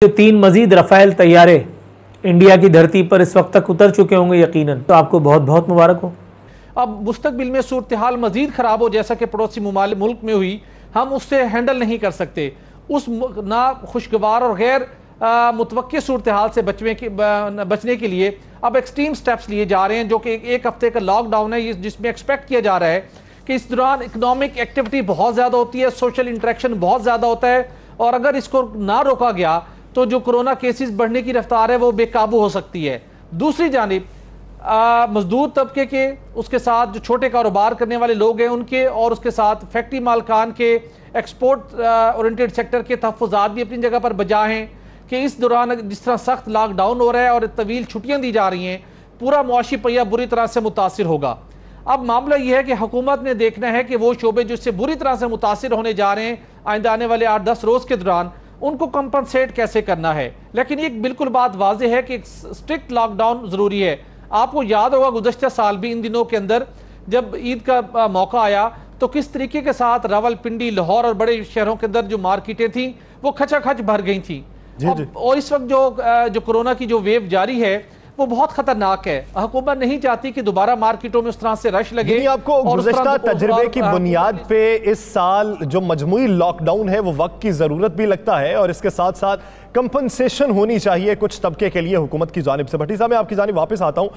جو 3 مزید رفائل طیارے انڈیا کی دھرتی پر اس وقت تک اتر چکے ہوں گے یقیناً، تو آپ کو بہت بہت مبارک ہو۔ اب مستقبل میں صورتحال مزید خراب ہو جیسا کہ پڑوسی ملک میں ہوئی، ہم اس سے ہینڈل نہیں کر سکتے۔ اس نا خوشگوار اور غیر متوقع صورتحال سے بچنے کے لیے اب ایکسٹریم سٹیپس لیے جا رہے ہیں، جو کہ 1 ہفتے کا لاک ڈاؤن ہے، جس میں ایکسپیکٹ کیا جا رہا ہے کہ اس دوران اکنامک ایکٹیویٹی بہت زیادہ ہوتی ہے، سوشل انٹریکشن بہت زیادہ ہوتا ہے، اور اگر اس کو نہ روکا گیا تو جو کرونا کیسز بڑھنے کی رفتار ہے وہ بے قابو ہو سکتی ہے۔ دوسری جانب مزدور طبقے کے، اس کے ساتھ جو چھوٹے کاروبار کرنے والے لوگ ہیں ان کے، اور اس کے ساتھ فیکٹری مالکان کے، ایکسپورٹ اورینٹڈ سیکٹر کے تحفظات بھی اپنی جگہ پر بجا ہیں کہ اس دوران جس طرح سخت لاک ڈاؤن ہو رہا ہے اور طویل چھٹیاں دی جا رہی ہیں، پورا معاشی پہیہ بری طرح سے متاثر ہوگا۔ اب معاملہ یہ ہے کہ حکومت نے دیکھنا ہے کہ وہ شعبے جو اس سے بری طرح سے متاثر ہونے جا رہے ہیں آئندہ آنے والے 8-10 روز کے دوران، ان کو کمپنسیٹ کیسے کرنا ہے۔ لیکن ایک بالکل بات واضح ہے کہ سٹرکٹ لاک ڈاؤن ضروری ہے۔ آپ کو یاد ہوگا گزشتہ سال بھی ان دنوں کے اندر جب عید کا موقع آیا تو کس طریقے کے ساتھ راولپنڈی، لاہور اور بڑے شہروں کے اندر جو مارکیٹیں تھیں وہ کھچا کھچ بھر گئی تھیں۔ اور اس وقت جو کرونا کی جو ویو جاری ہے وہ بہت خطرناک ہے۔ حکومت نہیں چاہتی کہ دوبارہ مارکیٹوں میں اس طرح سے رش لگے۔ آپ کو گزشتہ تجربے کی بنیاد پہ اس سال جو مجموعی لاک ڈاؤن ہے وہ وقت کی ضرورت بھی لگتا ہے، اور اس کے ساتھ ساتھ کمپنسیشن ہونی چاہیے کچھ طبقے کے لیے حکومت کی جانب سے۔ بھٹی صاحب میں آپ کی جانب واپس آتا ہوں۔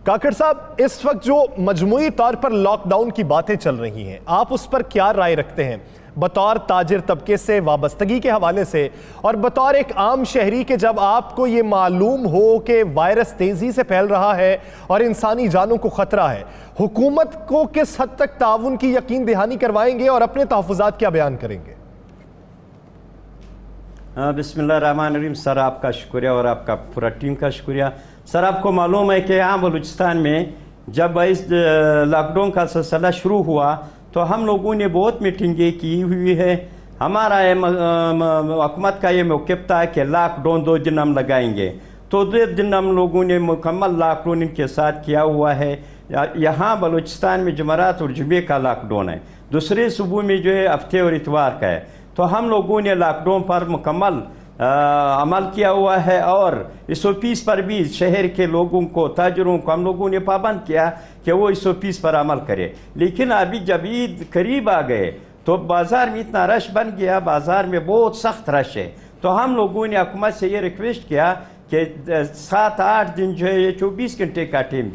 کاکڑ صاحب، اس وقت جو مجموعی طور پر لاک ڈاؤن کی باتیں چل رہی ہیں، آپ اس پر کیا رائے رکھتے ہیں بطور تاجر طبقے سے وابستگی کے حوالے سے، اور بطور ایک عام شہری کے جب آپ کو یہ معلوم ہو کہ وائرس تیزی سے پھیل رہا ہے اور انسانی جانوں کو خطرہ ہے، حکومت کو کس حد تک تعاون کی یقین دہانی کروائیں گے اور اپنے تحفظات کیا بیان کریں گے؟ بسم اللہ الرحمن الرحیم۔ سر آپ کا شکریہ اور آپ کا پورا ٹیم کا شکریہ۔ سر آپ کو معلوم ہے کہ یہاں بلوچستان میں جب اس لاک ڈاؤن کا سلسلہ شروع ہوا تو ہم لوگوں نے بہت میٹنگیں کی ہوئی ہے۔ ہمارا حکومت کا یہ موقف تھا کہ لاک ڈاؤن 2 دن ہم لگائیں گے، تو 2 دن ہم لوگوں نے مکمل لاک ڈاؤن ان کے ساتھ کیا ہوا ہے۔ یہاں بلوچستان میں جمعرات اور جمعے کا لاک ڈاؤن ہے، دوسرے صوبوں میں جو ہے ہفتے اور اتوار کا ہے۔ تو ہم لوگوں نے لاک ڈاؤن پر مکمل عمل کیا ہوا ہے، اور SOPs پر بھی شہر کے لوگوں کو، تاجروں کو ہم لوگوں نے پابند کیا کہ وہ SOPs پر عمل کرے۔ لیکن ابھی جب عید قریب آ گئے تو بازار میں اتنا رش بن گیا، بازار میں بہت سخت رش ہے۔ تو ہم لوگوں نے حکومت سے یہ ریکویسٹ کیا کہ 7-8 دن جو ہے یہ 24 گھنٹے کا ٹائم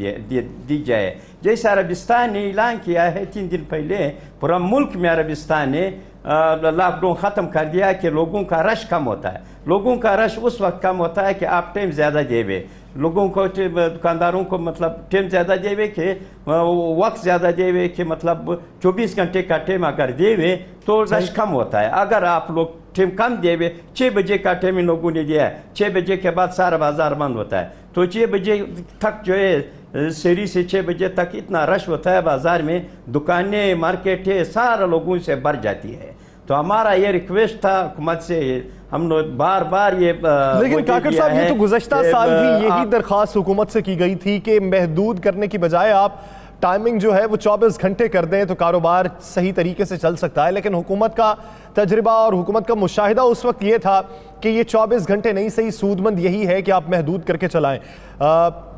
دی جائے، جیسے عربستان نے اعلان کیا ہے 3 دن پہلے۔ پورا ملک میں عربستان نے لاک ڈاؤن ختم کر دیا کہ لوگوں کا رش کم ہوتا ہے۔ لوگوں کا رش اس وقت کم ہوتا ہے کہ آپ ٹائم زیادہ دے ہوئے لوگوں کو، دکانداروں کو مطلب ٹائم زیادہ دے ہوئے کہ وقت زیادہ دے ہوئے کہ مطلب 24 گھنٹے کا ٹائم اگر دے ہوئے تو رش کم ہوتا ہے۔ اگر آپ لوگ ٹائم کم دے ہوئے، 6 بجے کا ٹائم ان لوگوں نے دیا ہے، 6 بجے کے بعد سارا بازار بند ہوتا ہے، تو 6 بجے تک جو ہے سری سے 6 بجے تک اتنا رش ہوتا ہے بازار میں، دکانیں، مارکیٹیں سارا لوگوں سے بھر جاتی ہے۔ تو ہمارا یہ ریکویسٹ تھا حکومت سے، ہم نے بار بار یہ لیکن کاکڑ صاحب یہ تو گزشتہ سال بھی یہی درخواست حکومت سے کی گئی تھی کہ محدود کرنے کی بجائے آپ ٹائمنگ جو ہے وہ 24 گھنٹے کر دیں تو کاروبار صحیح طریقے سے چل سکتا ہے۔ لیکن حکومت کا تجربہ اور حکومت کا مشاہدہ اس وقت یہ تھا کہ یہ 24 گھنٹے نہیں، صحیح سود مند یہی ہے کہ آپ محدود کر کے چلائیں۔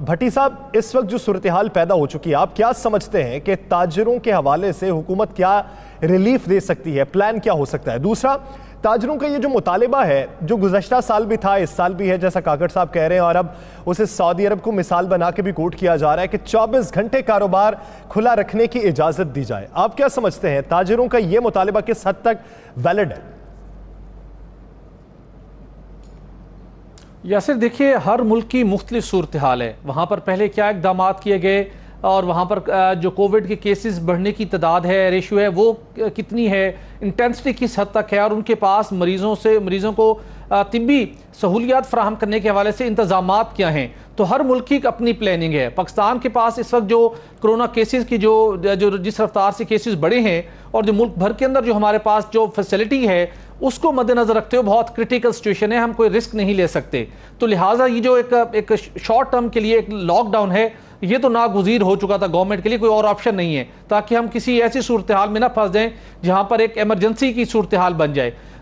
بھٹی صاحب، اس وقت جو صورتحال پیدا ہو چکی ہے، آپ کیا سمجھتے ہیں کہ تاجروں کے حوالے سے حکومت کیا ریلیف دے سکتی ہے؟ پلان کیا ہو سکتا ہے؟ دوسرا، تاجروں کا یہ جو مطالبہ ہے جو گزشتہ سال بھی تھا، اس سال بھی ہے جیسا کاکڑ صاحب کہہ رہے ہیں، اور اب اسے سعودی عرب کو مثال بنا کے بھی کوٹ کیا جا رہا ہے کہ 24 گھنٹے کاروبار کھلا رکھنے کی اجازت دی جائے، آپ کیا سمجھتے ہیں تاجروں کا یہ مطالبہ کس حد تک ویلڈ ہے؟ یاسر، دیکھیے ہر ملک کی مختلف صورتحال ہے، وہاں پر پہلے کیا اقدامات کیے گئے اور وہاں پر جو کووڈ کے کیسز بڑھنے کی تعداد ہے، ریشو ہے، وہ کتنی ہے، انٹینسٹی کس حد تک ہے، اور ان کے پاس مریضوں کو طبی سہولیات فراہم کرنے کے حوالے سے انتظامات کیا ہیں۔ تو ہر ملک کی اپنی پلاننگ ہے۔ پاکستان کے پاس اس وقت جو کرونا کیسز کی جو جس رفتار سے کیسز بڑھے ہیں، اور جو ملک بھر کے اندر جو ہمارے پاس جو فیسلٹی ہے اس کو مد نظر رکھتے ہوئے بہت کرٹیکل سچویشن ہے، ہم کوئی رسک نہیں لے سکتے۔ تو لہٰذا یہ جو ایک شارٹ ٹرم کے لیے ایک لاک ڈاؤن ہے، یہ تو ناگزیر ہو چکا تھا گورنمنٹ کے لیے، کوئی اور آپشن نہیں ہے، تاکہ ہم کسی ایسی صورتحال میں نہ پھنس جائیں جہاں پر ایک ایمرجنسی کی صورتحال بن جائے۔